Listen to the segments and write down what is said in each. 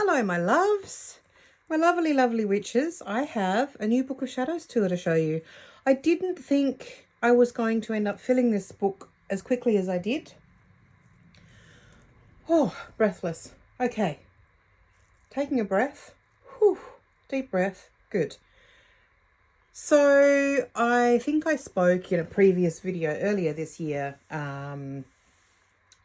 Hello, my loves. My lovely, lovely witches. I have a new Book of Shadows tour to show you. I didn't think I was going to end up filling this book as quickly as I did. Oh, breathless. Okay. Taking a breath. Whew. Deep breath. Good. So I think I spoke in a previous video earlier this year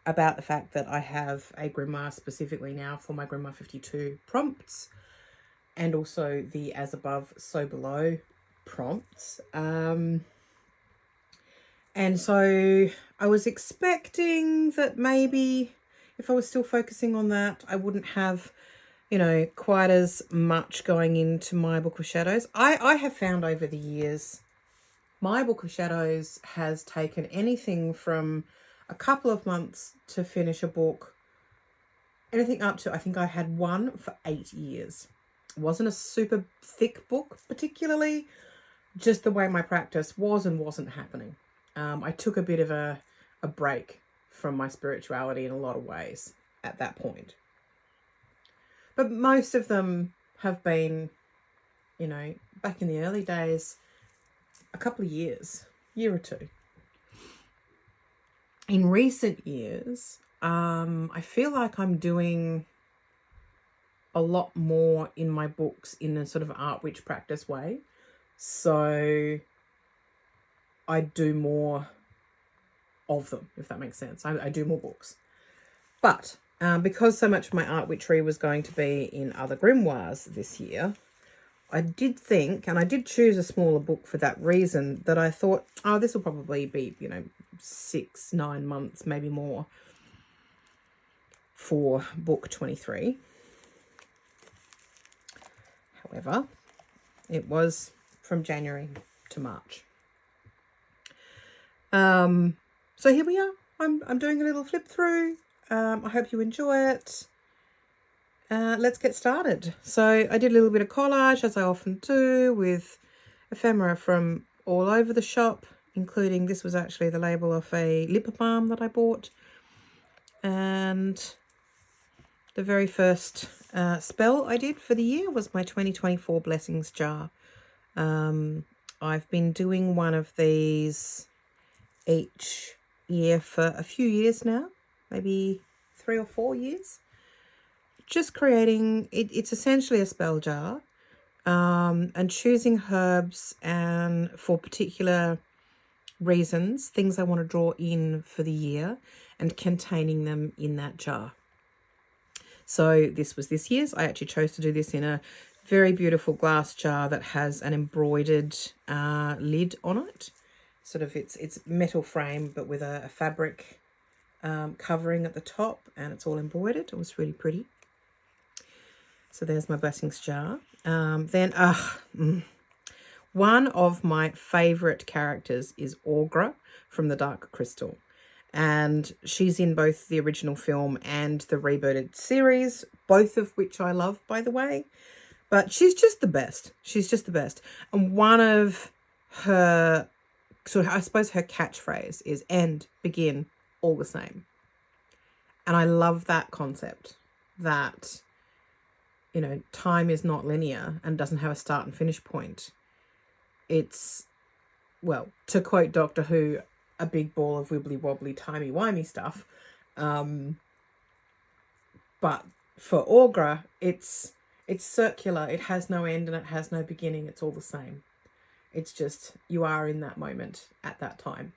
about the fact that I have a grimoire specifically now for my Grimoire 52 prompts and also the As Above, So Below prompts. And so I was expecting that maybe if I was still focusing on that, I wouldn't have, you know, quite as much going into my Book of Shadows. I have found over the years, my Book of Shadows has taken anything from a couple of months to finish a book, anything up to, I think I had one for 8 years. It wasn't a super thick book particularly, just the way my practice was and wasn't happening. I took a bit of a break from my spirituality in a lot of ways at that point. But most of them have been, you know, back in the early days, a couple of years, year or two. In recent years, I feel like I'm doing a lot more in my books in a sort of art witch practice way. So I do more of them, if that makes sense. I do more books. But because so much of my art witchery was going to be in other grimoires this year, I did think, and I did choose a smaller book for that reason, that I thought, oh, this will probably be, you know, 6-9 months, maybe more, for book 23. However, it was from January to March. So here we are. I'm doing a little flip through. I hope you enjoy it. Let's get started. So I did a little bit of collage, as I often do, with ephemera from all over the shop, including, this was actually the label of a lip balm that I bought. And the very first spell I did for the year was my 2024 Blessings jar. I've been doing one of these each year for a few years now, maybe 3 or 4 years. Just creating, it's essentially a spell jar, and choosing herbs and for particular reasons, things I want to draw in for the year, and containing them in that jar. So this was this year's. I actually chose to do this in a very beautiful glass jar that has an embroidered lid on it. Sort of it's metal frame, but with a fabric covering at the top, and it's all embroidered. It was really pretty. So there's my Blessings jar. One of my favourite characters is Aughra from the Dark Crystal. And she's in both the original film and the rebooted series, both of which I love, by the way. But she's just the best. She's just the best. And one of her, I suppose her catchphrase is end, begin, all the same. And I love that concept, that, you know, time is not linear and doesn't have a start and finish point. It's, well, to quote Doctor Who, a big ball of wibbly wobbly timey wimey stuff. But for Aughra, it's circular. It has no end and it has no beginning. It's all the same. It's just, you are in that moment at that time.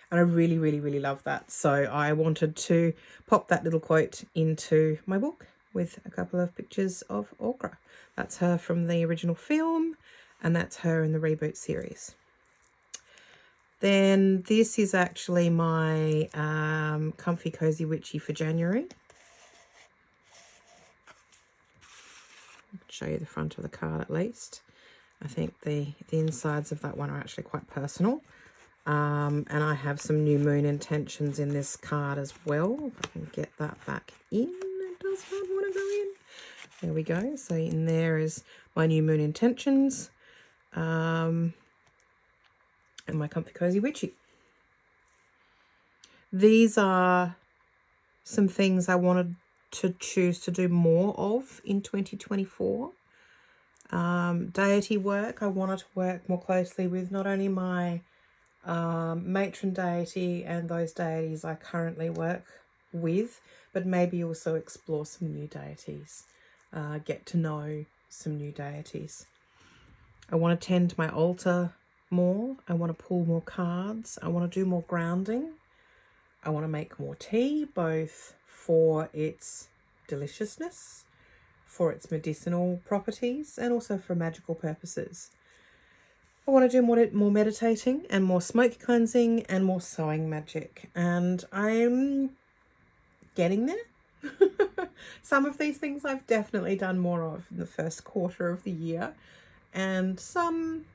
And I really, really, really love that. So I wanted to pop that little quote into my book with a couple of pictures of Aughra. That's her from the original film, and that's her in the reboot series. Then this is actually my Comfy Cozy Witchy for January. I'll show you the front of the card at least. I think the insides of that one are actually quite personal. And I have some new moon intentions in this card as well. If I can get that back in. It does not want to go in. There we go. So in there is my new moon intentions. And my Comfy Cozy Witchy. These are some things I wanted to choose to do more of in 2024. Deity work, I wanted to work more closely with not only my matron deity and those deities I currently work with, but maybe also explore some new deities, get to know some new deities. I want to tend my altar more. I want to pull more cards. I want to do more grounding. I want to make more tea, both for its deliciousness, for its medicinal properties, and also for magical purposes. I want to do more meditating and more smoke cleansing and more sewing magic. And I'm getting there. Some of these things I've definitely done more of in the first quarter of the year. And some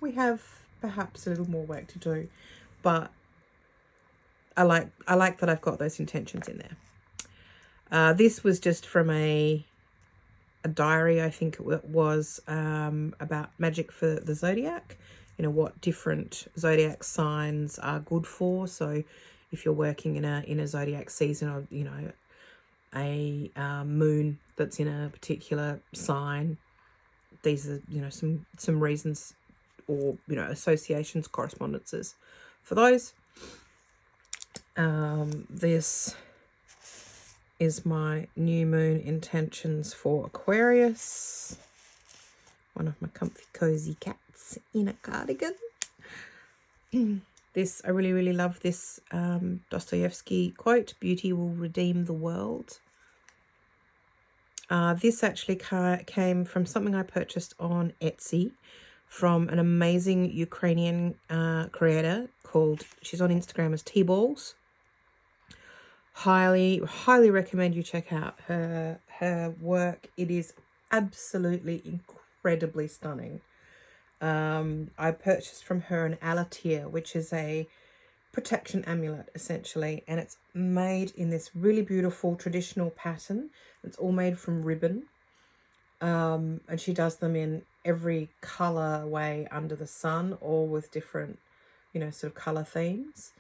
we have perhaps a little more work to do. But I like that I've got those intentions in there. This was just from a diary, I think it was, about magic for the zodiac, what different zodiac signs are good for. So if you're working in a zodiac season, or a moon that's in a particular sign, these are some reasons, or associations, correspondences for those. This is my new moon intentions for Aquarius. One of my comfy cozy cats in a cardigan. I really, really love this Dostoevsky quote, "Beauty will redeem the world." This actually came from something I purchased on Etsy from an amazing Ukrainian creator she's on Instagram as T-Balls. Highly recommend you check out her work. It is absolutely incredibly stunning. I purchased from her an alatir, which is a protection amulet essentially, and it's made in this really beautiful traditional pattern. It's all made from ribbon, and she does them in every color way under the sun, all with different sort of color themes.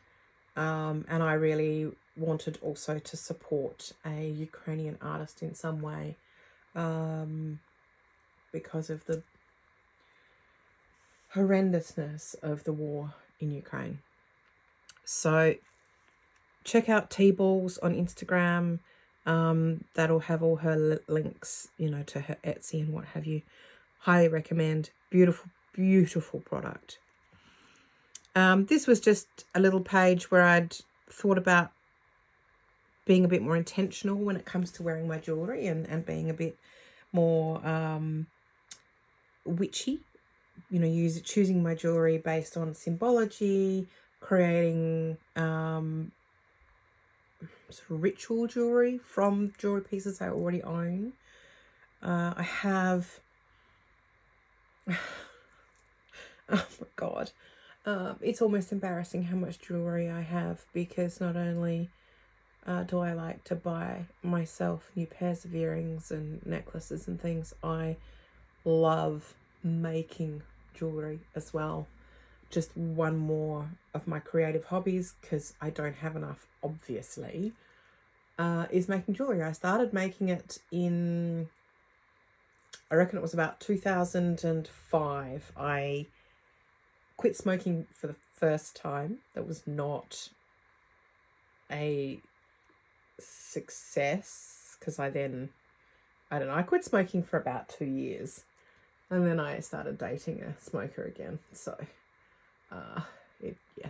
And I really wanted also to support a Ukrainian artist in some way, because of the horrendousness of the war in Ukraine. So check out T-Balls on Instagram. That'll have all her links, to her Etsy and what have you. Highly recommend. Beautiful, beautiful product. This was just a little page where I'd thought about being a bit more intentional when it comes to wearing my jewellery, and being a bit more witchy, choosing my jewellery based on symbology, creating sort of ritual jewellery from jewellery pieces I already own. I have, oh my God, it's almost embarrassing how much jewellery I have, because not only do I like to buy myself new pairs of earrings and necklaces and things, I love making jewellery as well. Just one more of my creative hobbies, because I don't have enough, obviously, is making jewellery. I started making it in, I reckon it was about 2005. I quit smoking for the first time. That was not a success, because I quit smoking for about 2 years, and then I started dating a smoker again. So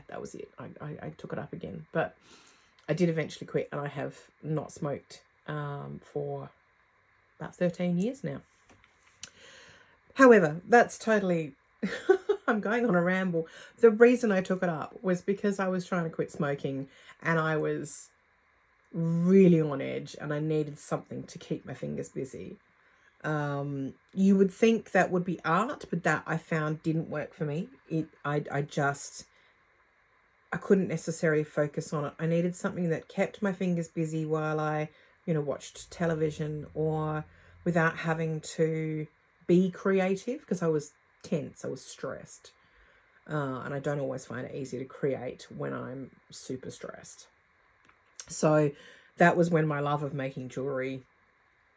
that was it. I took it up again, but I did eventually quit, and I have not smoked for about 13 years now. However, that's totally I'm going on a ramble. The reason I took it up was because I was trying to quit smoking, and I was really on edge, and I needed something to keep my fingers busy. You would think that would be art, but that I found didn't work for me. I couldn't necessarily focus on it. I needed something that kept my fingers busy while I, watched television, or without having to be creative, because I was tense, I was stressed. And I don't always find it easy to create when I'm super stressed. So that was when my love of making jewelry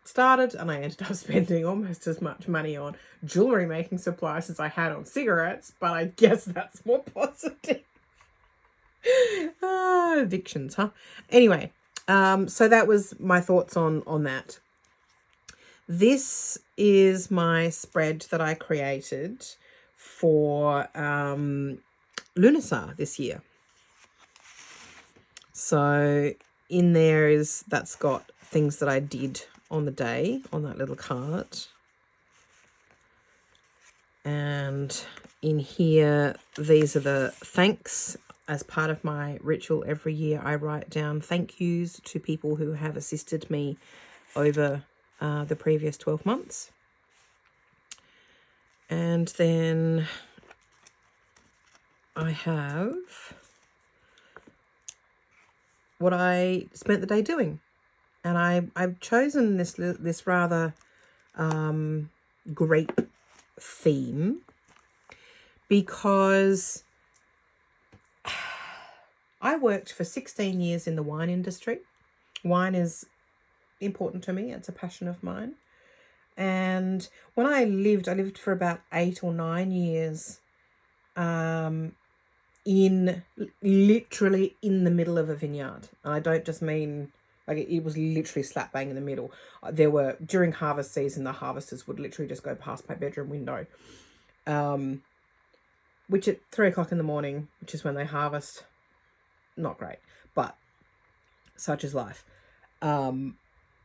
started, and I ended up spending almost as much money on jewelry making supplies as I had on cigarettes, but I guess that's more positive. Addictions, huh? Anyway, so that was my thoughts on that. This is my spread that I created for Lunasa this year. So in there that's got things that I did on the day on that little card. And in here, these are the thanks. As part of my ritual every year, I write down thank yous to people who have assisted me over the previous 12 months. And then I have what I spent the day doing. And I've chosen this rather grape theme because I worked for 16 years in the wine industry. Wine is important to me. It's a passion of mine. And when I lived for about 8 or 9 years literally in the middle of a vineyard. And I don't just mean, like, it was literally slap bang in the middle. There were, during harvest season, the harvesters would literally just go past my bedroom window. Which at 3 o'clock in the morning, which is when they harvest, not great, but such is life.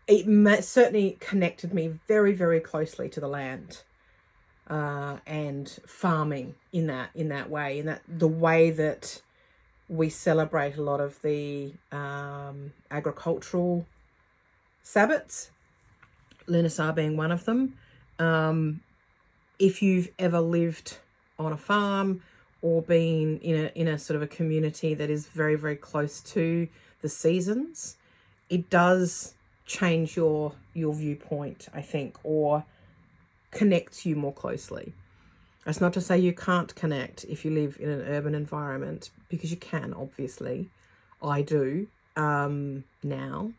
It certainly connected me very, very closely to the land and farming in that way, the way that we celebrate a lot of the agricultural Sabbats, Lunasa being one of them. If you've ever lived on a farm or been in a sort of a community that is very, very close to the seasons, it does change your viewpoint, I think, or connects you more closely. That's not to say you can't connect if you live in an urban environment, because you can, obviously. I do now.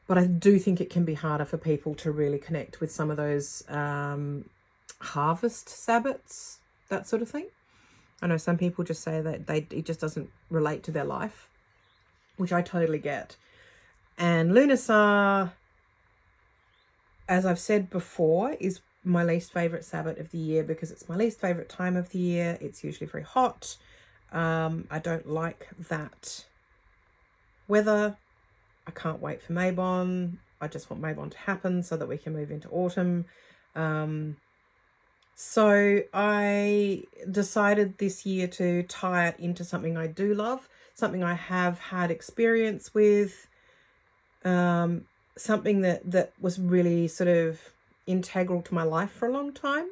But I do think it can be harder for people to really connect with some of those harvest Sabbats, that sort of thing. I know some people just say that it just doesn't relate to their life, which I totally get. And Lunasa, as I've said before, is my least favourite Sabbat of the year because it's my least favourite time of the year. It's usually very hot. I don't like that weather. I can't wait for Mabon. I just want Mabon to happen so that we can move into autumn. So I decided this year to tie it into something I do love, something I have had experience with, something that was really sort of integral to my life for a long time.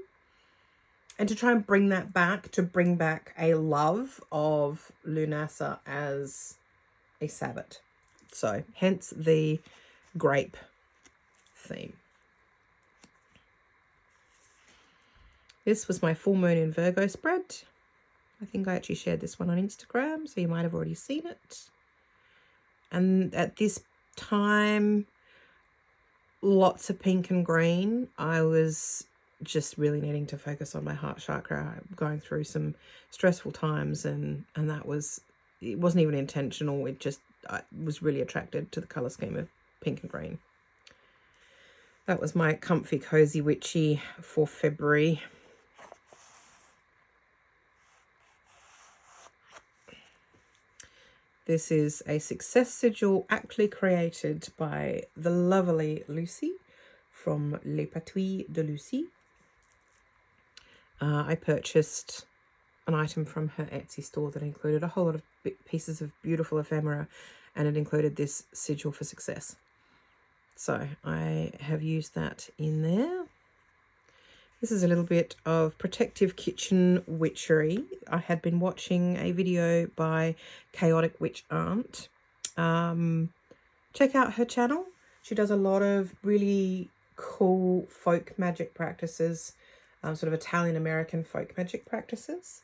And to try and bring that back, to bring back a love of Lunasa as a Sabbat. So hence the grape theme. This was my full moon in Virgo spread. I think I actually shared this one on Instagram, so you might have already seen it. And at this time, lots of pink and green. I was just really needing to focus on my heart chakra, going through some stressful times, and it wasn't even intentional. I was really attracted to the colour scheme of pink and green. That was my comfy, cozy, witchy for February. This is a success sigil actually created by the lovely Lucy from Les Patouilles de Lucie. I purchased an item from her Etsy store that included a whole lot of pieces of beautiful ephemera, and it included this sigil for success. So I have used that in there. This is a little bit of protective kitchen witchery. I had been watching a video by Chaotic Witch Aunt. Check out her channel. She does a lot of really cool folk magic practices, sort of Italian-American folk magic practices,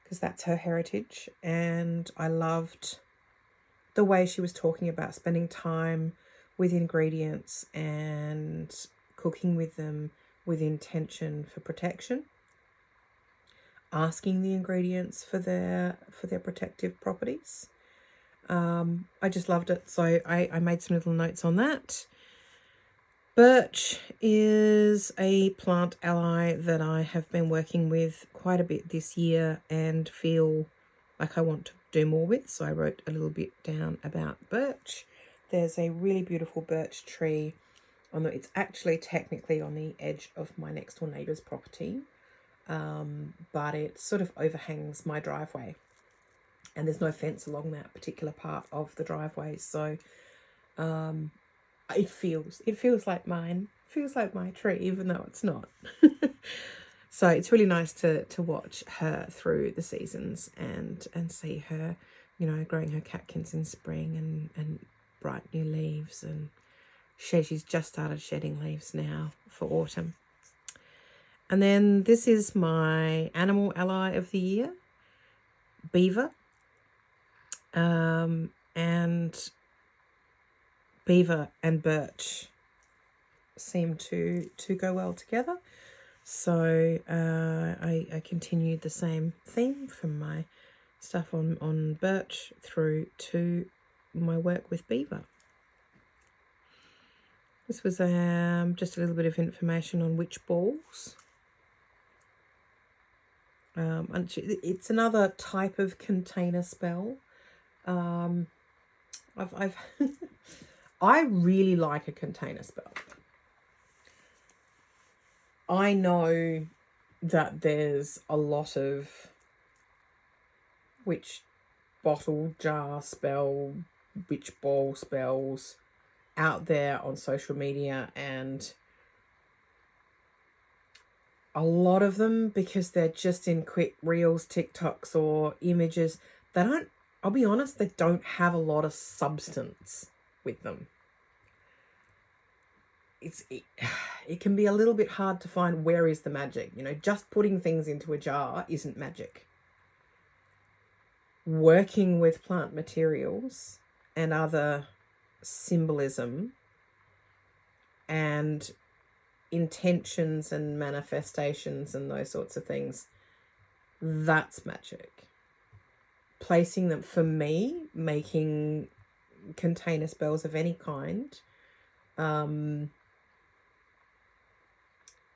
because that's her heritage. And I loved the way she was talking about spending time with ingredients and cooking with them with intention for protection, asking the ingredients for their protective properties. I just loved it, so I made some little notes on that. Birch is a plant ally that I have been working with quite a bit this year and feel like I want to do more with, so I wrote a little bit down about birch. There's a really beautiful birch tree it's actually technically on the edge of my next door neighbour's property, but it sort of overhangs my driveway, and there's no fence along that particular part of the driveway, so it feels like mine. It feels like my tree, even though it's not. So it's really nice to watch her through the seasons and see her, growing her catkins in spring and bright new leaves, and she's just started shedding leaves now for autumn. And then this is my animal ally of the year, beaver. And beaver and birch seem to go well together. So I continued the same theme from my stuff on birch through to my work with beaver. This was just a little bit of information on witch balls. And it's another type of container spell. I've I really like a container spell. I know that there's a lot of witch bottle jar spell, witch ball spells out there on social media, and a lot of them, because they're just in quick reels, TikToks or images, I'll be honest, they don't have a lot of substance with them. It can be a little bit hard to find where is the magic. Just putting things into a jar isn't magic. Working with plant materials and other symbolism and intentions and manifestations and those sorts of things, that's magic. Placing them, for me, making container spells of any kind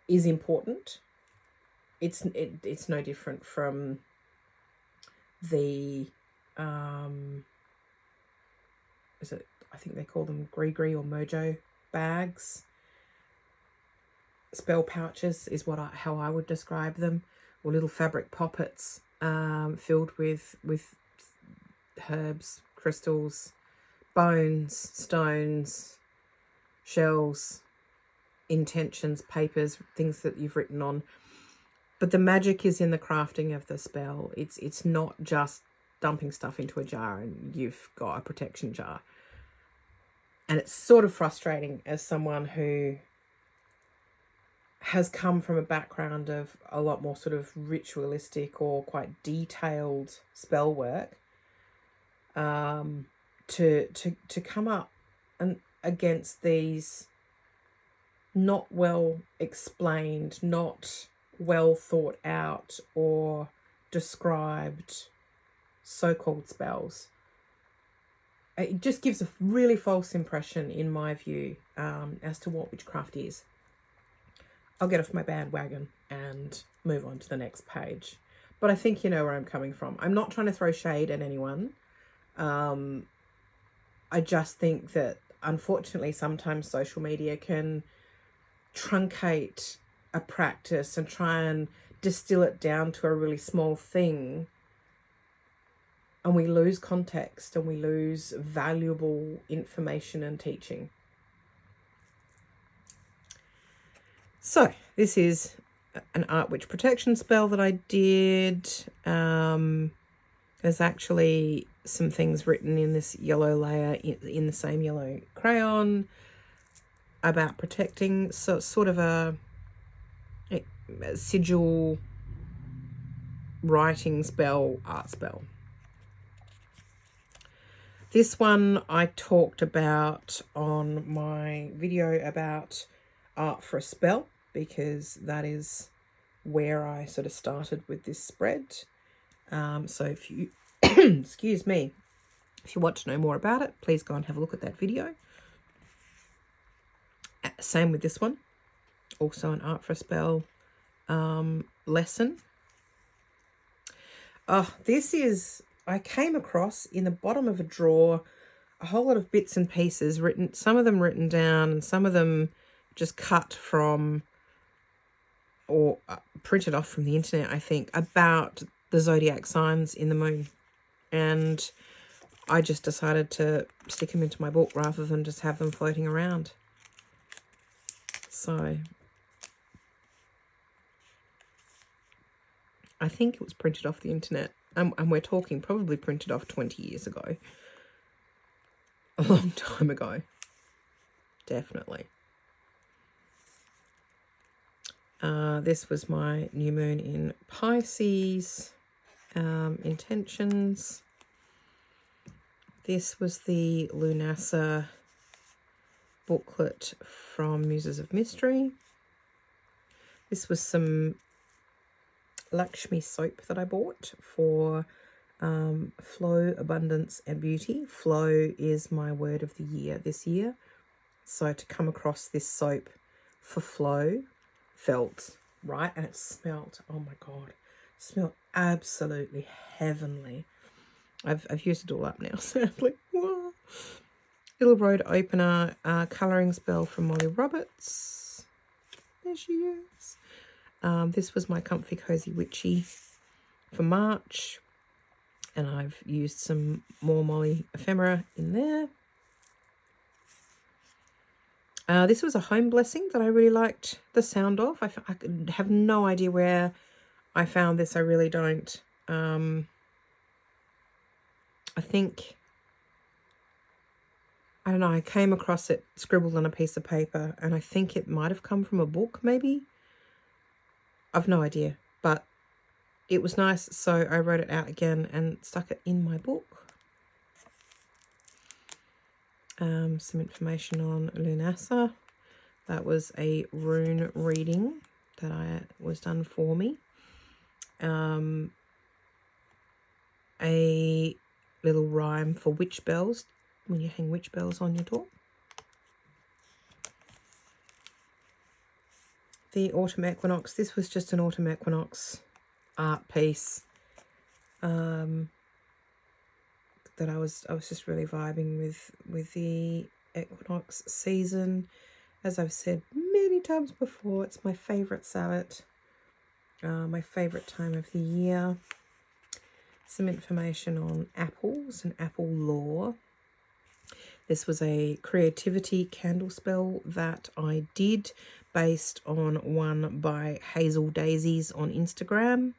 is important. It's no different from the I think they call them gree or mojo bags. Spell pouches is how I would describe them, or little fabric poppets filled with herbs, crystals, bones, stones, shells, intentions, papers, things that you've written on. But the magic is in the crafting of the spell. It's not just dumping stuff into a jar and you've got a protection jar. And it's sort of frustrating as someone who has come from a background of a lot more sort of ritualistic or quite detailed spell work, to come up and against these not well explained, not well thought out or described so-called spells. It just gives a really false impression, in my view, as to what witchcraft is. I'll get off my bandwagon and move on to the next page. But I think you know where I'm coming from. I'm not trying to throw shade at anyone. I just think that, unfortunately, sometimes social media can truncate a practice and try and distill it down to a really small thing. And we lose context and we lose valuable information and teaching. So this is an art witch protection spell that I did. There's actually some things written in this yellow layer in the same yellow crayon about protecting. So it's sort of a sigil writing spell, art spell. This one I talked about on my video about art for a spell, because that is where I sort of started with this spread. So if you, excuse me, if you want to know more about it, please go and have a look at that video. Same with this one, also an art for a spell lesson. Oh, this is, I came across in the bottom of a drawer a whole lot of bits and pieces written, some of them written down and some of them just cut from or printed off from the internet, I think, about the zodiac signs in the moon. And I just decided to stick them into my book rather than just have them floating around. So I think it was printed off the internet. And we're talking probably printed off 20 years ago. A long time ago. Definitely. This was my new moon in Pisces. Intentions. This was the Lunasa booklet from Muses of Mystery. This was some Lakshmi soap that I bought for flow, abundance and beauty. Flow is my word of the year this year. So to come across this soap for flow felt right, and it smelled, oh my God, smelled absolutely heavenly. I've used it all up now, sadly. Little road opener, colouring spell from Molly Roberts. There she is. This was my Comfy Cozy Witchy for March, and I've used some more Molly ephemera in there. This was a home blessing that I really liked the sound of. I have no idea where I found this. I really don't. I think, I don't know, I came across it scribbled on a piece of paper, and I think it might have come from a book, maybe. I've no idea, but it was nice, so I wrote it out again and stuck it in my book. Some information on Lunasa. That was a rune reading that was done for me. A little rhyme for witch bells, when you hang witch bells on your door. The autumn equinox. This was just an autumn equinox art piece that I was just really vibing with the equinox season. As I've said many times before, it's my favourite Sabbat, my favourite time of the year. Some information on apples and apple lore. This was a creativity candle spell that I did based on one by Hazel Daisies on Instagram.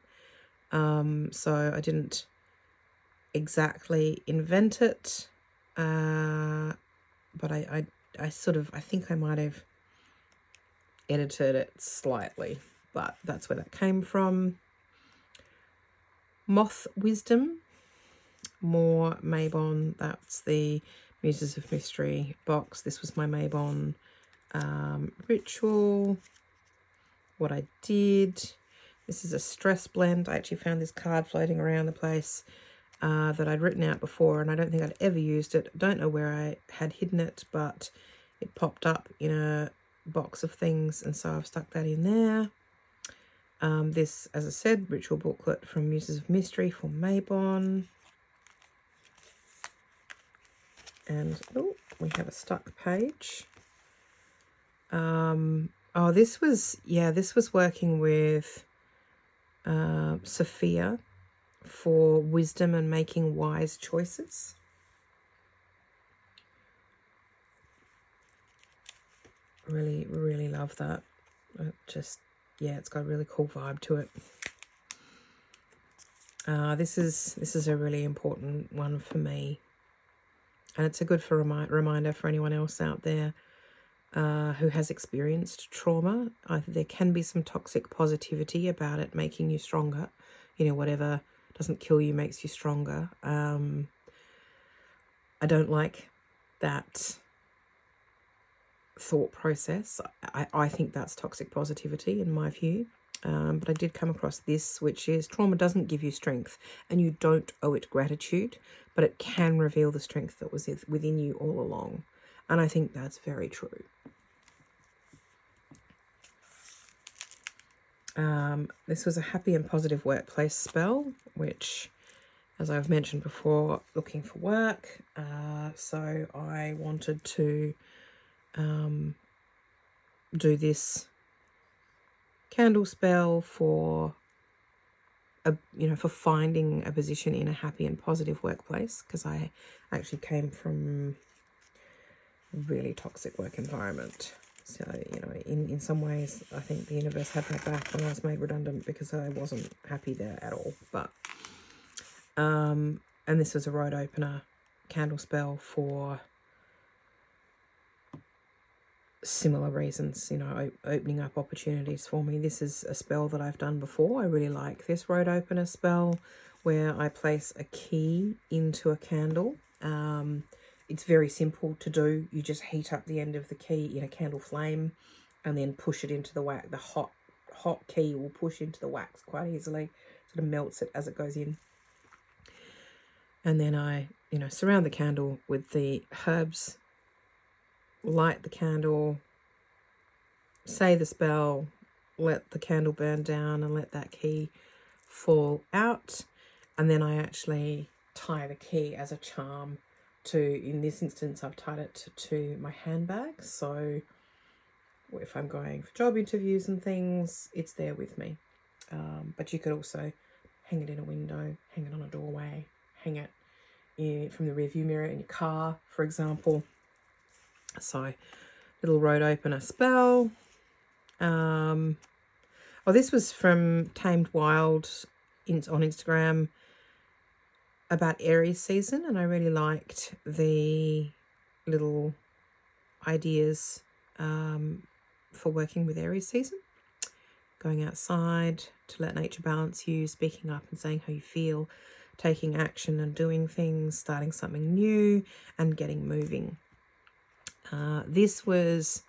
So I didn't exactly invent it, but I think I might have edited it slightly, but that's where that came from. Moth Wisdom, more Mabon. That's the Muses of Mystery box. This was my Mabon ritual. What I did. This is a stress blend. I actually found this card floating around the place that I'd written out before, and I don't think I'd ever used it. Don't know where I had hidden it, but it popped up in a box of things, and so I've stuck that in there. This, as I said, ritual booklet from Muses of Mystery for Mabon. And we have a stuck page. This was working with Sophia for wisdom and making wise choices. Really, really love that. It's got a really cool vibe to it. This is a really important one for me, and it's a good reminder for anyone else out there who has experienced trauma. There can be some toxic positivity about it making you stronger. Whatever doesn't kill you makes you stronger. I don't like that thought process. I think that's toxic positivity in my view. But I did come across this, which is trauma doesn't give you strength and you don't owe it gratitude, but it can reveal the strength that was within you all along. And I think that's very true. This was a happy and positive workplace spell, which, as I've mentioned before, looking for work. So I wanted to do this candle spell for for finding a position in a happy and positive workplace, because I actually came from a really toxic work environment. So, in some ways, I think the universe had my back when I was made redundant because I wasn't happy there at all. But, and this was a road opener candle spell for similar reasons, opening up opportunities for me. This is a spell that I've done before. I really like this road opener spell where I place a key into a candle. It's very simple to do. You just heat up the end of the key in a candle flame and then push it into the wax. The hot key will push into the wax quite easily, sort of melts it as it goes in. And then I, surround the candle with the herbs, light the candle, say the spell, let the candle burn down and let that key fall out. And then I actually tie the key as a charm to, in this instance, I've tied it to my handbag. So if I'm going for job interviews and things, it's there with me. But you could also hang it in a window, hang it on a doorway, hang it from the rearview mirror in your car, for example. So, little road opener spell. This was from Tamed Wild on Instagram about Aries season, and I really liked the little ideas for working with Aries season. Going outside to let nature balance you, speaking up and saying how you feel, taking action and doing things, starting something new and getting moving. This was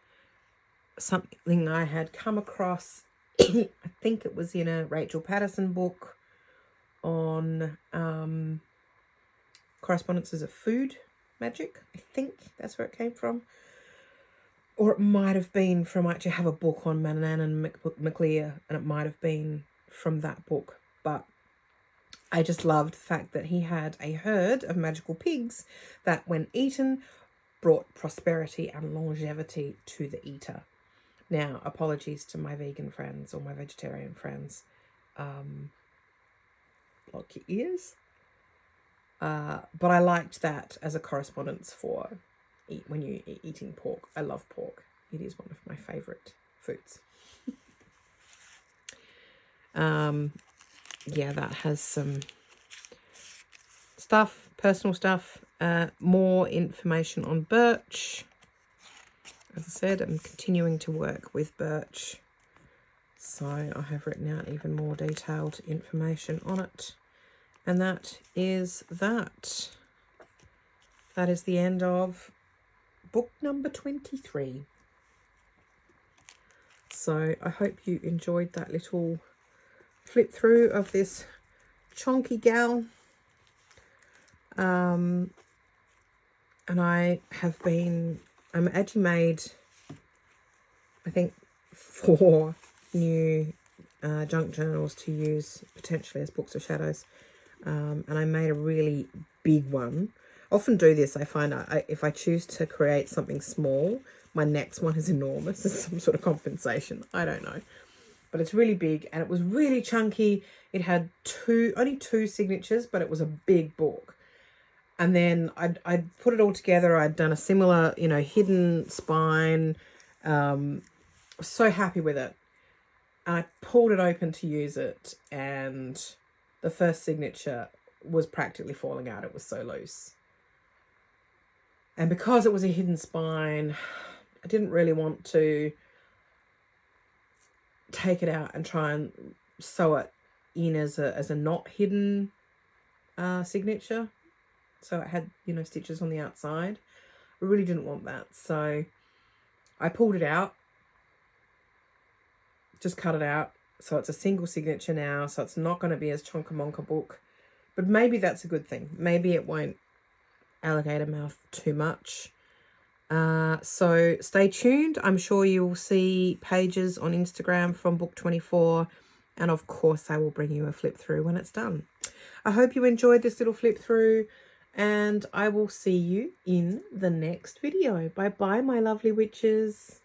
something I had come across, I think it was in a Rachel Patterson book on correspondences of food magic. I think that's where it came from. Or it might have been from, I actually have a book on Manan and McLear, and it might have been from that book. But I just loved the fact that he had a herd of magical pigs that, when eaten, brought prosperity and longevity to the eater. Now, apologies to my vegan friends or my vegetarian friends. Block your ears. But I liked that as a correspondence for when you're eating pork. I love pork. It is one of my favourite foods. That has some stuff, personal stuff. More information on birch. As I said, I'm continuing to work with birch. So I have written out even more detailed information on it. And that is that. That is the end of book number 23. So I hope you enjoyed that little flip through of this chonky gal. And I'm actually made, I think, 4 new junk journals to use potentially as books of shadows. And I made a really big one. I often do this. I find if I choose to create something small, my next one is enormous as some sort of compensation. I don't know. But it's really big and it was really chunky. It had only two signatures, but it was a big book. And then I'd put it all together. I'd done a similar, hidden spine. So happy with it. And I pulled it open to use it, and the first signature was practically falling out. It was so loose. And because it was a hidden spine, I didn't really want to take it out and try and sew it in as a not hidden signature. so it had, you know, stitches on the outside. I really didn't want that, so I pulled it out, just cut it out, so it's a single signature now, so it's not going to be as chonka-monka book, but maybe that's a good thing. Maybe it won't alligator mouth too much. So stay tuned. I'm sure you'll see pages on Instagram from book 24, and of course I will bring you a flip through when it's done. I hope you enjoyed this little flip through, and I will see you in the next video. Bye bye, my lovely witches.